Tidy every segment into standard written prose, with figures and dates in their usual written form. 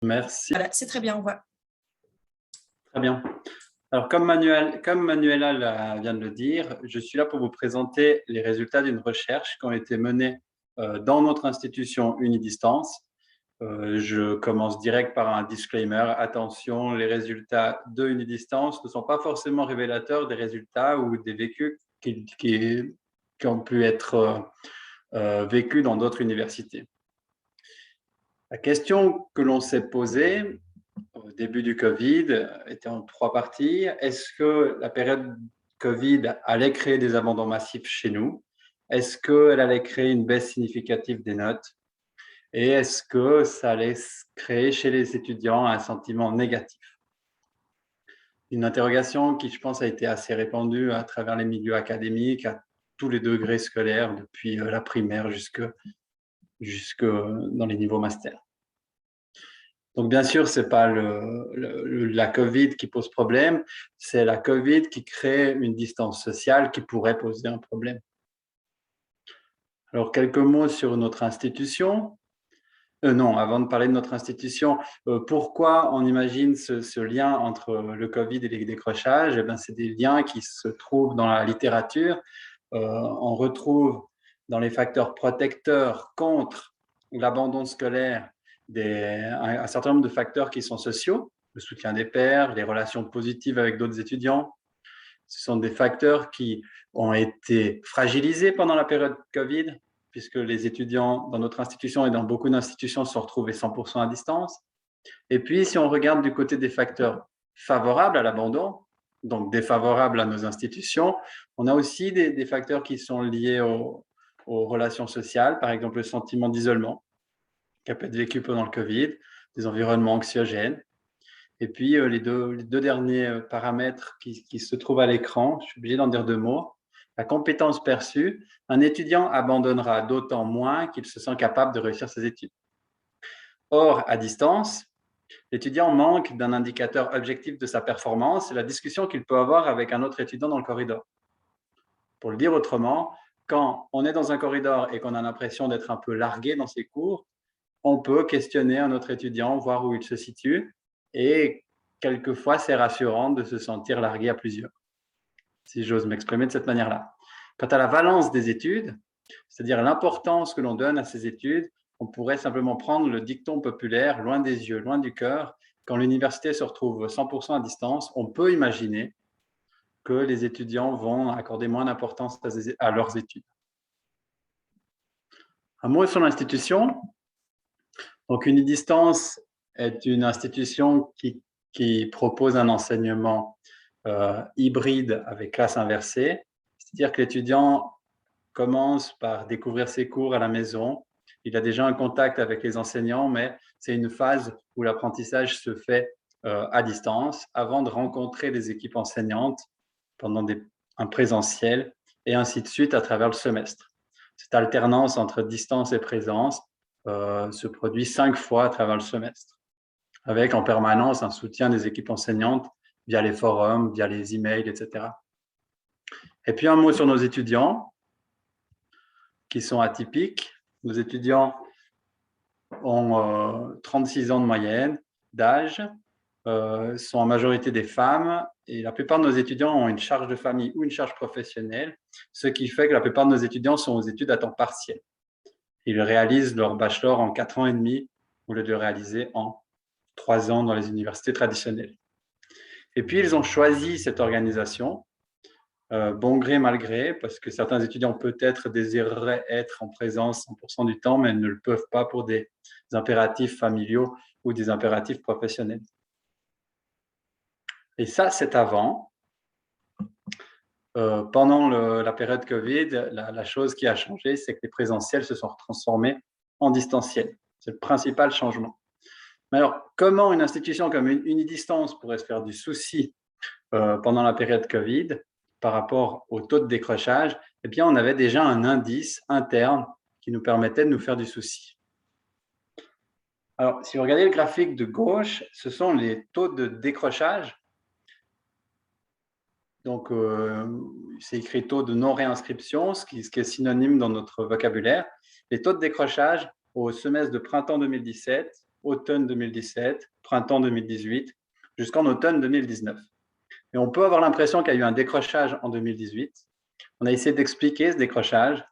Merci. Voilà, c'est très bien, on voit. Très bien. Alors, comme Manuela vient de le dire, je suis là pour vous présenter les résultats d'une recherche qui ont été menée dans notre institution Unidistance. Je commence direct par un disclaimer. Attention, les résultats de Unidistance ne sont pas forcément révélateurs des résultats ou des vécus qui ont pu être vécus dans d'autres universités. La question que l'on s'est posée au début du Covid était en 3 parties. Est-ce que la période Covid allait créer des abandons massifs chez nous? Est-ce qu'elle allait créer une baisse significative des notes? Et est-ce que ça allait créer chez les étudiants un sentiment négatif? Une interrogation qui, je pense, a été assez répandue à travers les milieux académiques, à tous les degrés scolaires, depuis la primaire jusque dans les niveaux master. Donc, bien sûr, ce n'est pas la Covid qui pose problème, c'est la Covid qui crée une distance sociale qui pourrait poser un problème. Alors, quelques mots sur notre institution. Non, avant de parler de notre institution, pourquoi on imagine ce lien entre le Covid et les décrochages? Eh bien, c'est des liens qui se trouvent dans la littérature. On retrouve dans les facteurs protecteurs contre l'abandon scolaire un certain nombre de facteurs qui sont sociaux, le soutien des pairs, les relations positives avec d'autres étudiants. Ce sont des facteurs qui ont été fragilisés pendant la période Covid, puisque les étudiants dans notre institution et dans beaucoup d'institutions se sont retrouvés 100% à distance. Et puis, si on regarde du côté des facteurs favorables à l'abandon, donc défavorables à nos institutions, on a aussi des facteurs qui sont liés aux relations sociales, par exemple le sentiment d'isolement, qui a pu être vécu pendant le Covid, des environnements anxiogènes. Et puis, les deux derniers paramètres qui se trouvent à l'écran, je suis obligé d'en dire 2 mots. La compétence perçue, un étudiant abandonnera d'autant moins qu'il se sent capable de réussir ses études. Or, à distance, l'étudiant manque d'un indicateur objectif de sa performance, c'est la discussion qu'il peut avoir avec un autre étudiant dans le corridor. Pour le dire autrement, quand on est dans un corridor et qu'on a l'impression d'être un peu largué dans ses cours, on peut questionner un autre étudiant, voir où il se situe, et quelquefois, c'est rassurant de se sentir largué à plusieurs, si j'ose m'exprimer de cette manière-là. Quant à la valence des études, c'est-à-dire l'importance que l'on donne à ces études, on pourrait simplement prendre le dicton populaire « loin des yeux, loin du cœur ». Quand l'université se retrouve 100% à distance, on peut imaginer que les étudiants vont accorder moins d'importance à leurs études. Un mot sur l'institution. Donc, Unidistance est une institution qui propose un enseignement hybride avec classe inversée, c'est-à-dire que l'étudiant commence par découvrir ses cours à la maison. Il a déjà un contact avec les enseignants, mais c'est une phase où l'apprentissage se fait à distance avant de rencontrer les équipes enseignantes pendant un présentiel et ainsi de suite à travers le semestre. Cette alternance entre distance et présence se produit 5 fois à travers le semestre, avec en permanence un soutien des équipes enseignantes via les forums, via les emails, etc. Et puis un mot sur nos étudiants qui sont atypiques. Nos étudiants ont 36 ans de moyenne d'âge, sont en majorité des femmes, et la plupart de nos étudiants ont une charge de famille ou une charge professionnelle, ce qui fait que la plupart de nos étudiants sont aux études à temps partiel. Ils réalisent leur bachelor en 4 ans et demi au lieu de le réaliser en 3 ans dans les universités traditionnelles. Et puis, ils ont choisi cette organisation, bon gré, mal gré, parce que certains étudiants peut-être désireraient être en présence 100% du temps, mais ne le peuvent pas pour des impératifs familiaux ou des impératifs professionnels. Et ça, c'est avant. Pendant la période Covid, la chose qui a changé, c'est que les présentiels se sont transformés en distanciels. C'est le principal changement. Mais alors, comment une institution comme Unidistance pourrait se faire du souci pendant la période Covid par rapport au taux de décrochage? Eh bien, on avait déjà un indice interne qui nous permettait de nous faire du souci. Alors, si vous regardez le graphique de gauche, ce sont les taux de décrochage. Donc, c'est écrit taux de non-réinscription, ce qui est synonyme dans notre vocabulaire. Les taux de décrochage au semestre de printemps 2017, automne 2017, printemps 2018, jusqu'en automne 2019. Et on peut avoir l'impression qu'il y a eu un décrochage en 2018. On a essayé d'expliquer ce décrochage.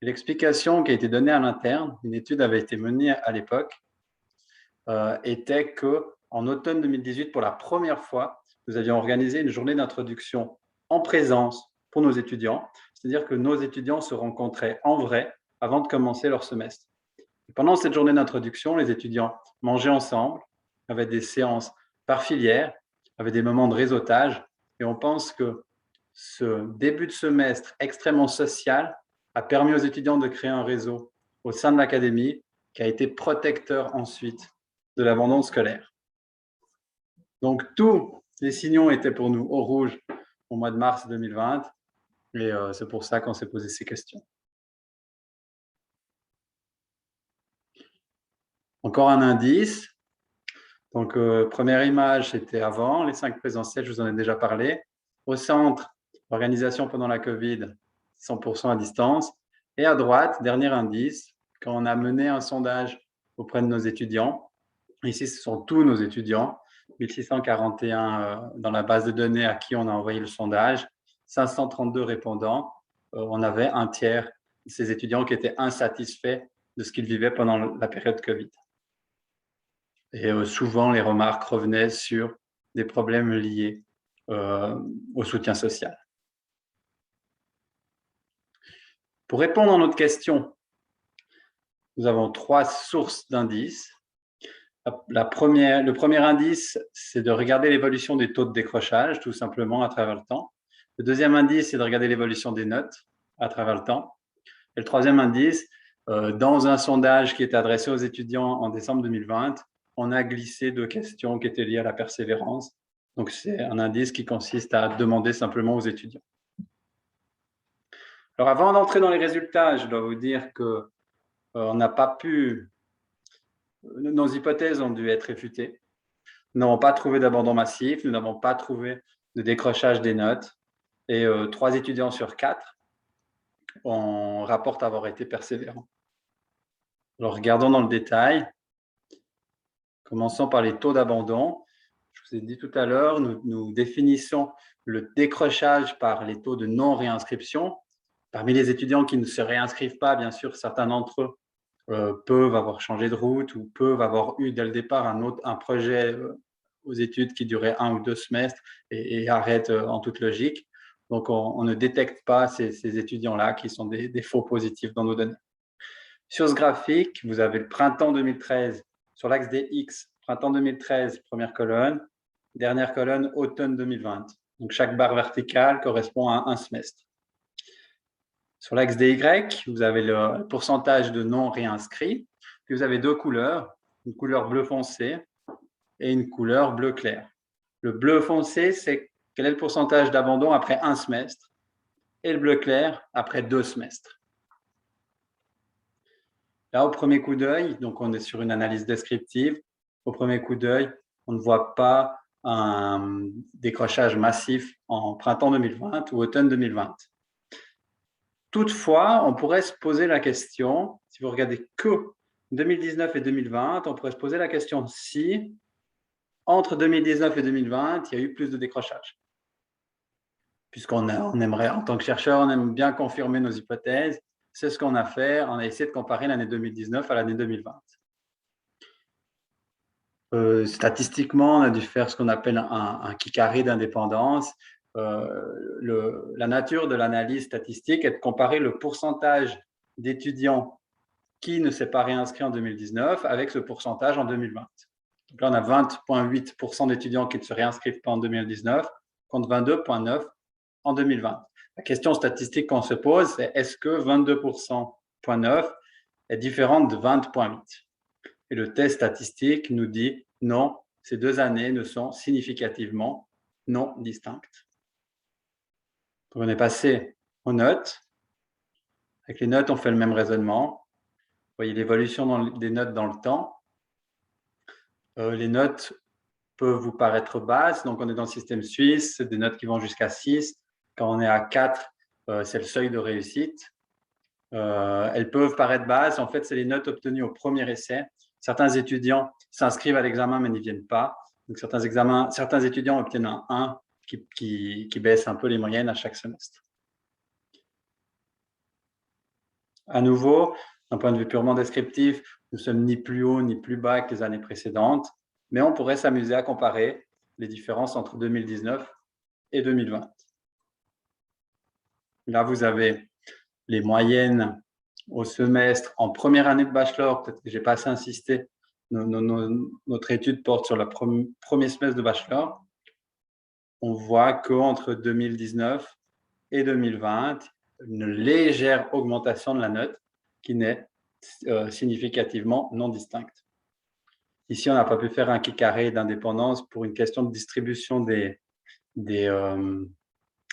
L'explication qui a été donnée à l'interne, une étude avait été menée à l'époque, était qu'en automne 2018, pour la première fois, nous avions organisé une journée d'introduction en présence pour nos étudiants, c'est-à-dire que nos étudiants se rencontraient en vrai avant de commencer leur semestre. Et pendant cette journée d'introduction, les étudiants mangeaient ensemble, avaient des séances par filière, avaient des moments de réseautage, et on pense que ce début de semestre extrêmement social a permis aux étudiants de créer un réseau au sein de l'académie qui a été protecteur ensuite de l'abandon scolaire. Donc, tous les signaux étaient pour nous au rouge au mois de mars 2020 et c'est pour ça qu'on s'est posé ces questions. Encore un indice. Donc, première image, c'était avant, les 5 présentiels, je vous en ai déjà parlé. Au centre, organisation pendant la Covid, 100% à distance. Et à droite, dernier indice, quand on a mené un sondage auprès de nos étudiants, ici, ce sont tous nos étudiants, 1641 dans la base de données à qui on a envoyé le sondage, 532 répondants. On avait un tiers de ces étudiants qui étaient insatisfaits de ce qu'ils vivaient pendant la période Covid. Et souvent, les remarques revenaient sur des problèmes liés au soutien social. Pour répondre à notre question, nous avons 3 sources d'indices. Le premier indice, c'est de regarder l'évolution des taux de décrochage, tout simplement, à travers le temps. Le deuxième indice, c'est de regarder l'évolution des notes à travers le temps. Et le troisième indice, dans un sondage qui était adressé aux étudiants en décembre 2020, on a glissé 2 questions qui étaient liées à la persévérance. Donc, c'est un indice qui consiste à demander simplement aux étudiants. Alors, avant d'entrer dans les résultats, je dois vous dire qu'on n'a pas pu... Nos hypothèses ont dû être réfutées. Nous n'avons pas trouvé d'abandon massif, nous n'avons pas trouvé de décrochage des notes. Et 3 étudiants sur 4, on rapporte avoir été persévérants. Alors, regardons dans le détail. Commençons par les taux d'abandon. Je vous ai dit tout à l'heure, nous définissons le décrochage par les taux de non-réinscription. Parmi les étudiants qui ne se réinscrivent pas, bien sûr, certains d'entre eux peuvent avoir changé de route ou peuvent avoir eu dès le départ un projet aux études qui durait 1 ou 2 semestres et arrêtent en toute logique. Donc, on ne détecte pas ces étudiants-là qui sont des faux positifs dans nos données. Sur ce graphique, vous avez le printemps 2013 sur l'axe des X, printemps 2013, première colonne, dernière colonne, automne 2020. Donc, chaque barre verticale correspond à un semestre. Sur l'axe des Y, vous avez le pourcentage de non réinscrits. Puis vous avez 2 couleurs, une couleur bleu foncé et une couleur bleu clair. Le bleu foncé, c'est quel est le pourcentage d'abandon après 1 semestre, et le bleu clair après 2 semestres. Là, au premier coup d'œil, donc on est sur une analyse descriptive, au premier coup d'œil, on ne voit pas un décrochage massif en printemps 2020 ou automne 2020. Toutefois, on pourrait se poser la question, si vous regardez que 2019 et 2020, on pourrait se poser la question si, entre 2019 et 2020, il y a eu plus de décrochage. Puisqu'on aimerait, en tant que chercheur, on aime bien confirmer nos hypothèses. C'est ce qu'on a fait. On a essayé de comparer l'année 2019 à l'année 2020. Statistiquement, on a dû faire ce qu'on appelle un qui-carré d'indépendance. La nature de l'analyse statistique est de comparer le pourcentage d'étudiants qui ne s'est pas réinscrit en 2019 avec ce pourcentage en 2020. Donc là, on a 20,8% d'étudiants qui ne se réinscrivent pas en 2019 contre 22,9% en 2020. La question statistique qu'on se pose, c'est est-ce que 22,9% est différente de 20,8%? Et le test statistique nous dit non, ces 2 années ne sont significativement non distinctes. Donc on est passé aux notes. Avec les notes, on fait le même raisonnement. Vous voyez l'évolution des notes dans le temps. Les notes peuvent vous paraître basses. Donc, on est dans le système suisse, c'est des notes qui vont jusqu'à 6. Quand on est à 4, c'est le seuil de réussite. Elles peuvent paraître basses. En fait, c'est les notes obtenues au premier essai. Certains étudiants s'inscrivent à l'examen mais n'y viennent pas. Donc, certains étudiants obtiennent un 1 qui baisse un peu les moyennes à chaque semestre. À nouveau, d'un point de vue purement descriptif, nous sommes ni plus haut ni plus bas que les années précédentes, mais on pourrait s'amuser à comparer les différences entre 2019 et 2020. Là, vous avez les moyennes au semestre en première année de bachelor. Peut-être que je n'ai pas assez insisté. Notre étude porte sur le premier semestre de bachelor. On voit qu'entre 2019 et 2020, une légère augmentation de la note qui n'est significativement non distincte. Ici, on n'a pas pu faire un qui carré d'indépendance pour une question de distribution de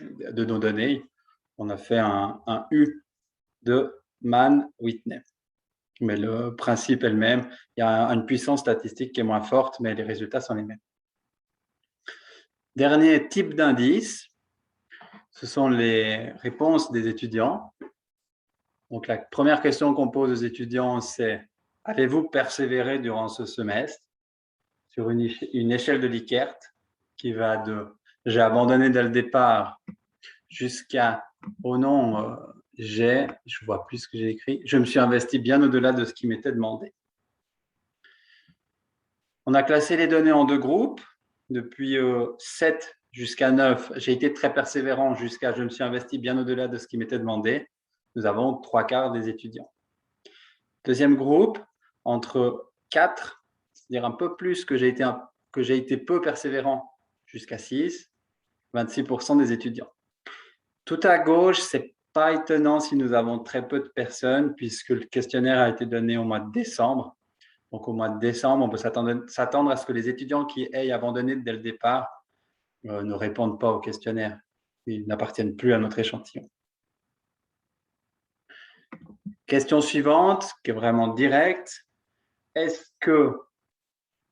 nos données. On a fait un U de Mann-Whitney. Mais le principe est le même. Il y a une puissance statistique qui est moins forte, mais les résultats sont les mêmes. Dernier type d'indice, ce sont les réponses des étudiants. Donc, la première question qu'on pose aux étudiants, c'est « Avez-vous persévéré durant ce semestre ?» sur une échelle de Likert qui va de « J'ai abandonné dès le départ » jusqu'à « Oh non, je ne vois plus ce que j'ai écrit, je me suis investi bien au-delà de ce qui m'était demandé. » On a classé les données en deux groupes. Depuis 7 jusqu'à 9, j'ai été très persévérant jusqu'à je me suis investi bien au-delà de ce qui m'était demandé. Nous avons 3/4 des étudiants. Deuxième groupe, entre 4, c'est-à-dire un peu plus que j'ai été peu persévérant, jusqu'à 6, 26% des étudiants. Tout à gauche, ce n'est pas étonnant si nous avons très peu de personnes, puisque le questionnaire a été donné au mois de décembre. Donc, au mois de décembre, on peut s'attendre à ce que les étudiants qui aient abandonné dès le départ ne répondent pas au questionnaire. Ils n'appartiennent plus à notre échantillon. Question suivante, qui est vraiment directe. Est-ce que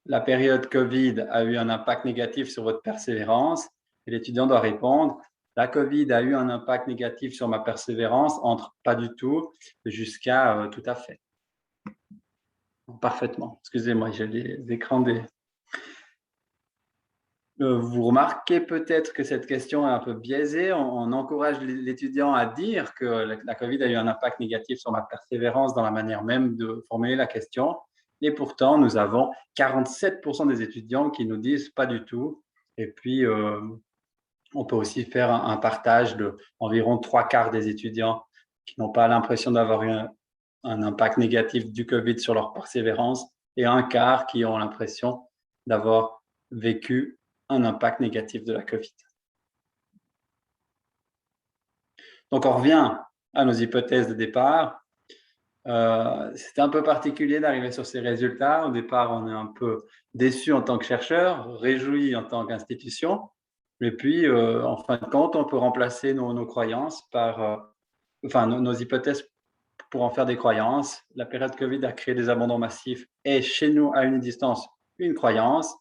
la période Covid a eu un impact négatif sur votre persévérance? Et l'étudiant doit répondre, la Covid a eu un impact négatif sur ma persévérance entre pas du tout jusqu'à tout à fait. Parfaitement. Excusez-moi, j'ai les écrans des... Vous remarquez peut-être que cette question est un peu biaisée. On encourage l'étudiant à dire que la Covid a eu un impact négatif sur ma persévérance dans la manière même de formuler la question. Et pourtant, nous avons 47% des étudiants qui nous disent pas du tout. Et puis, on peut aussi faire un partage d'environ 3/4 des étudiants qui n'ont pas l'impression d'avoir eu un impact négatif du Covid sur leur persévérance et 1/4 qui ont l'impression d'avoir vécu un impact négatif de la Covid. Donc, on revient à nos hypothèses de départ. C'était un peu particulier d'arriver sur ces résultats. Au départ, on est un peu déçu en tant que chercheur, réjoui en tant qu'institution. Et puis, en fin de compte, on peut remplacer nos croyances par, nos hypothèses pour en faire des croyances. La période Covid a créé des abandons massifs et chez nous, à une distance, une croyance.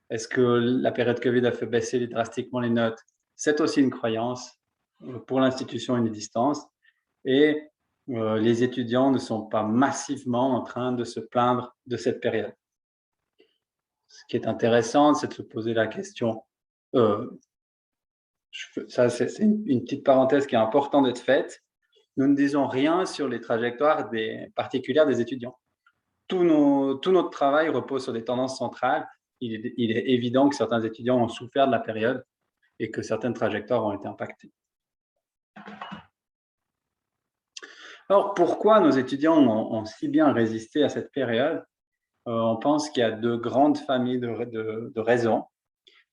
Est-ce que la période Covid a fait baisser drastiquement les notes? C'est aussi une croyance pour l'institution unidistance. Et les étudiants ne sont pas massivement en train de se plaindre de cette période. Ce qui est intéressant, c'est de se poser la question. Ça, c'est une petite parenthèse qui est importante d'être faite. Nous ne disons rien sur les trajectoires particulières des étudiants. Tout notre travail repose sur des tendances centrales. Il est évident que certains étudiants ont souffert de la période et que certaines trajectoires ont été impactées. Alors, pourquoi nos étudiants ont si bien résisté à cette période? On pense qu'il y a deux grandes familles de raisons.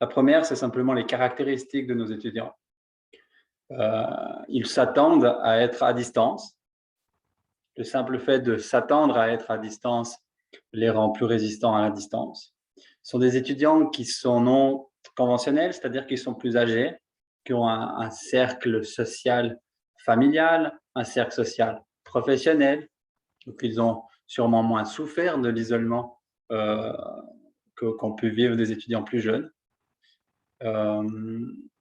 La première, c'est simplement les caractéristiques de nos étudiants. Ils s'attendent à être à distance. Le simple fait de s'attendre à être à distance les rend plus résistants à la distance. Ce sont des étudiants qui sont non conventionnels, c'est-à-dire qu'ils sont plus âgés, qui ont un cercle social familial, un cercle social professionnel, donc ils ont sûrement moins souffert de l'isolement qu'ont pu vivre des étudiants plus jeunes.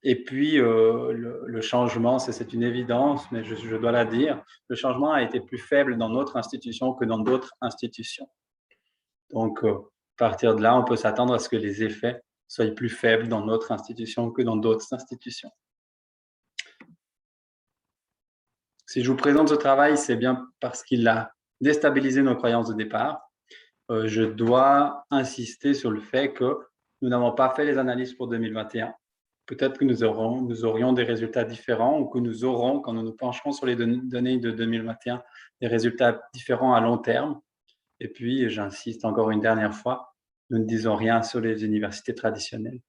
Et puis, le changement, c'est une évidence, mais je dois la dire, le changement a été plus faible dans notre institution que dans d'autres institutions. Donc, à partir de là, on peut s'attendre à ce que les effets soient plus faibles dans notre institution que dans d'autres institutions. Si je vous présente ce travail, c'est bien parce qu'il a déstabilisé nos croyances de départ. Je dois insister sur le fait que nous n'avons pas fait les analyses pour 2021. Peut-être que nous aurions des résultats différents ou que nous aurons, quand nous nous pencherons sur les données de 2021, des résultats différents à long terme. Et puis, j'insiste encore une dernière fois, nous ne disons rien sur les universités traditionnelles.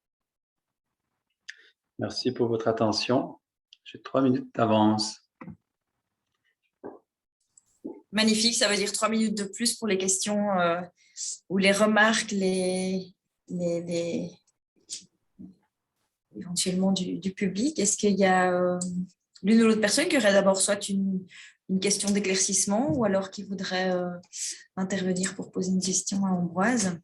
Merci pour votre attention. J'ai 3 minutes d'avance. Magnifique, ça veut dire 3 minutes de plus pour les questions ou les remarques, éventuellement du public. Est-ce qu'il y a l'une ou l'autre personne qui aurait d'abord soit une question d'éclaircissement ou alors qui voudrait intervenir pour poser une question à Ambroise?